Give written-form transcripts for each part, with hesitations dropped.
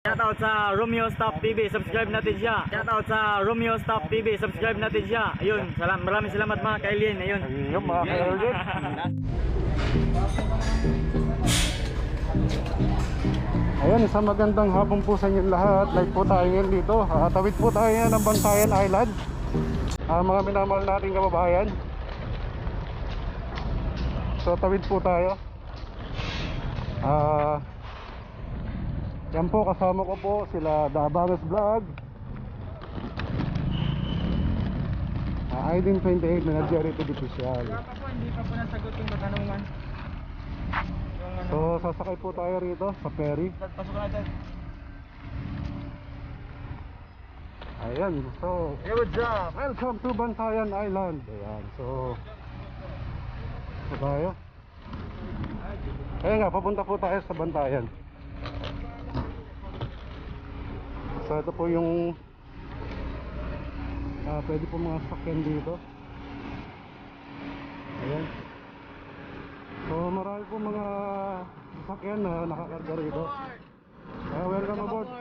Shoutout sa Romeo Stop TV, subscribe natin siya. Shoutout sa Romeo Stop TV, subscribe natin siya. Ayun, maraming salamat mga kailin. Ayun. Ayun mga kailin. Ayan, isang magandang hapon po sa inyo lahat. Live po tayo ngayon dito. Tawid po tayo ngayon ng Bantayan Island. Mga minamahal nating kababayan. So tawid po tayo. Yan po, kasama ko po sila The Abangas Vlog, Aiden 28 na Jerry TV Official. Hindi pa po nasagot yung katanungan. So sasakay po tayo rito sa ferry. Pasok natin. Ayan, so Hey, what's up? welcome to Bantayan Island. Ayan, so tayo. Ayan nga, papunta po tayo sa Bantayan. So ito po yung pwede po mga sakyan dito. Ayan. So marami po mga sakyan na nakakarga rito. Welcome aboard.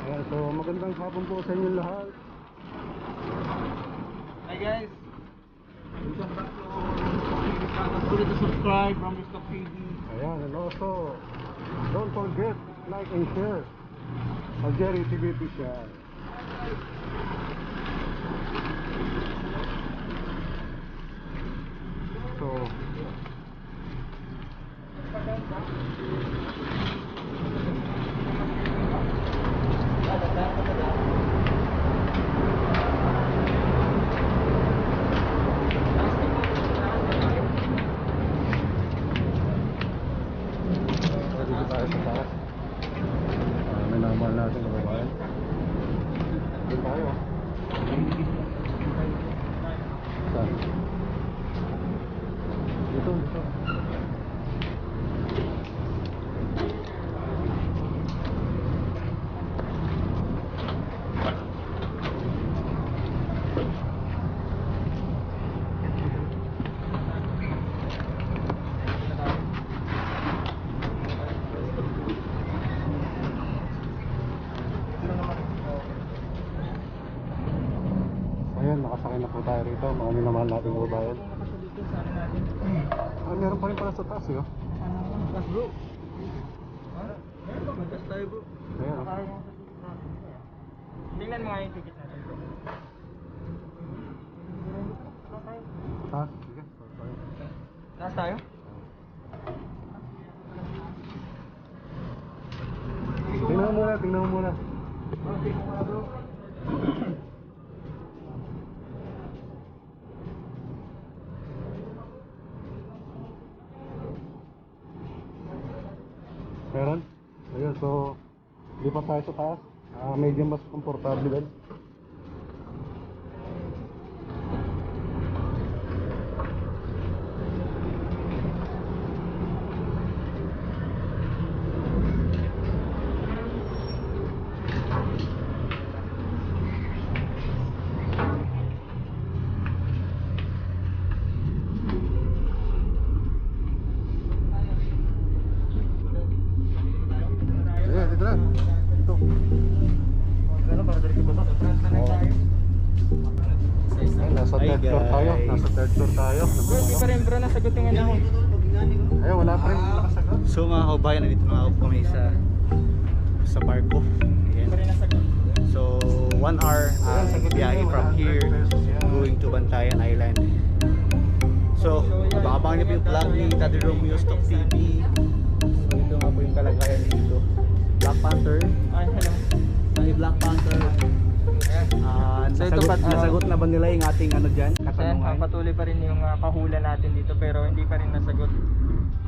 Ayan, so magandang hapon po sa inyo lahat. Hi guys. Welcome back to don't forget to subscribe from Stop TV. Ayan, and also don't forget like and share sa Jerry TV Official. So dito tayo sa taas. May naman natin kababayan. Dito tayo. Saan? Dito. Ayan, nakasakay na po tayo rito. Maraming naman natin kababayan. Meron pa rin pala sa taas eh. Gas bro. Gas tayo bro. Ayan. Tingnan mo nga yung ticket natin bro. Taas? Sige. Taas tayo? Tingnan mo muna, tingnan mo muna. Okay, bro. Meron? Ayun, so lipat tayo sa taas. Medyo mas komportable din. Ayan, dito na. Ito. Gano'n para dali ko ba ito? Ayan, nasa third floor tayo. Nasa third floor tayo. Bro, hindi pa rin bro nasagot yung ano. Ayun, wala pa rin nakasagot. So mga kabayan, nandito na ako kami sa barko. Hindi pa rin nasagot. So 1 hour biyahe from here going to Bantayan Island. So abang-abang niyo po yung vlog ni Daddy Romeo Stop TV. So ito nga po yung kalagayan dito. Black Panther. Ay, hello. May Black Panther. So ito pa, nasagot na ba nila yung ating ano dyan? Ayan, Katanungan. patuloy pa rin yung kahula natin dito pero hindi pa rin nasagot.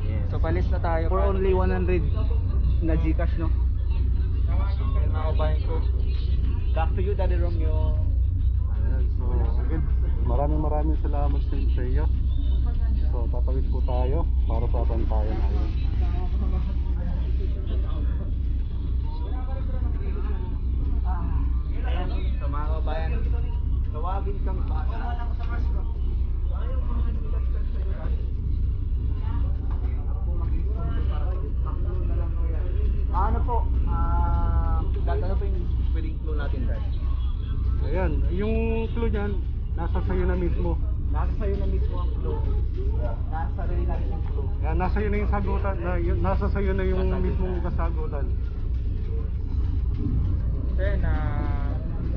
Yes. So palis na tayo. For only 100 na Gcash, no? Yung mga kabayan ko. Back to you, Daddy Romeo. Ayan, so again, maraming salamat sa iyo. So tatawid po tayo para sa Bantayan Island. So mga kabayan, tawagin kang bata. Ano po? pwedeng clue natin, Brad? Ayan, yung clue niyan, nasa sayo na mismo. Nasa sa'yo na mismo ang clue. Nasa sarili natin yung clue. Yan, nasa iyo na yung sagutan, nasa sayo na yung mismong kasagutan. So yun,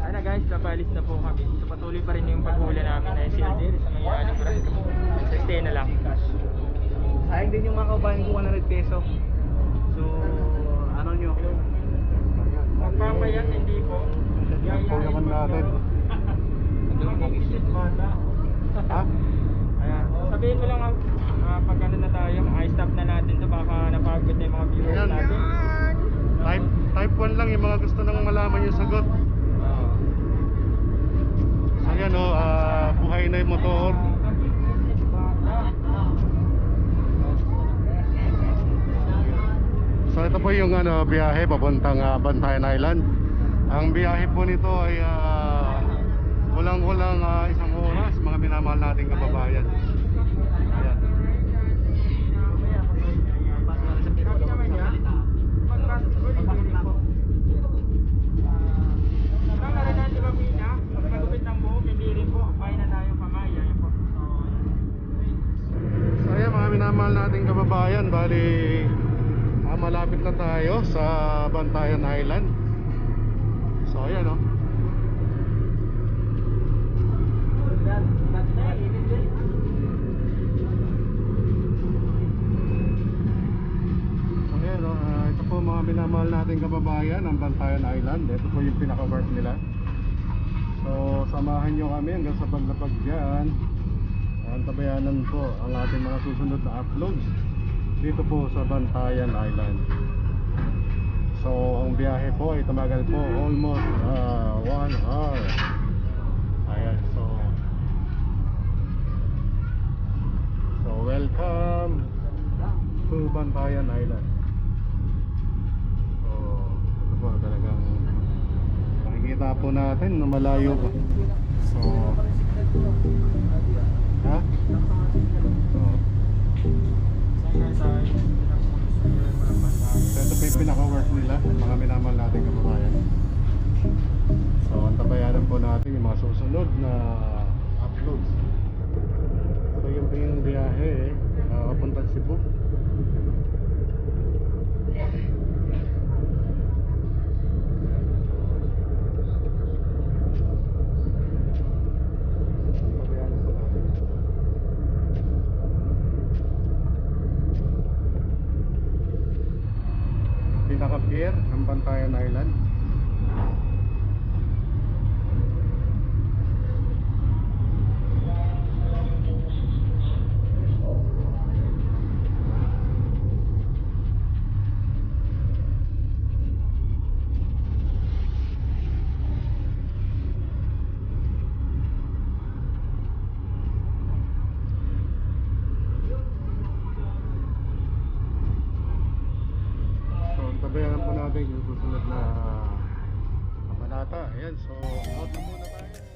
ano guys, napalis na po kami. So patuloy pa rin yung paghula namin ay si Aldir sa mga aling so stay na lang. Sayang din yung mga kabayan ko 100 peso. So, ano nyo? Magpapayat, hindi po. Yan po naman natin. Mag-iisip bata. Ha? Ayan, sabihin mo lang pag ano na tayo, i-stop na natin to, baka napagod na yung mga viewers Ayan. natin. Type 1 lang yung mga gusto nang malaman yung sagot. So yan o, buhay na yung motor. Mag-iisip bata. So ito po yung biyahe papuntang Bantayan Island. Ang biyahe po nito ay kulang-kulang 1 oras, mga minamahal nating kababayan. Ayan. Sabi naman niya, pag-basketball, hindi rin po. Nang narinan di ba, Mina? Pag magupit ng buhok, hindi rin po. Kaya na tayo kamay. Ayan po. So ayan mga minamahal nating kababayan, bali malapit na tayo sa Bantayan Island. So ayan o. So ayan o, ito po mga minamahal nating kababayan, ang Bantayan Island. Ito po yung pinaka-work nila. So samahan nyo kami hanggang sa paglapag dyan. Antabayanan po ang ating mga susunod na uploads dito po sa Bantayan Island. So ang biyahe po ay tumagal po almost 1 hour. Ayan, so welcome to Bantayan Island. So ito po talagang makikita po natin na malayo po. So ha? So ito po yung pinaka-work nila, mga minamahal natin kababayan. So antabayanan po natin yung mga susunod na uploads. So yun po yung biyahe papuntang Cebu. Antabayanan po natin. Pinaka-pier ng Bantayan Island. Tabayanan po natin yung susunod na kabanata. Ayan, so out na muna tayo.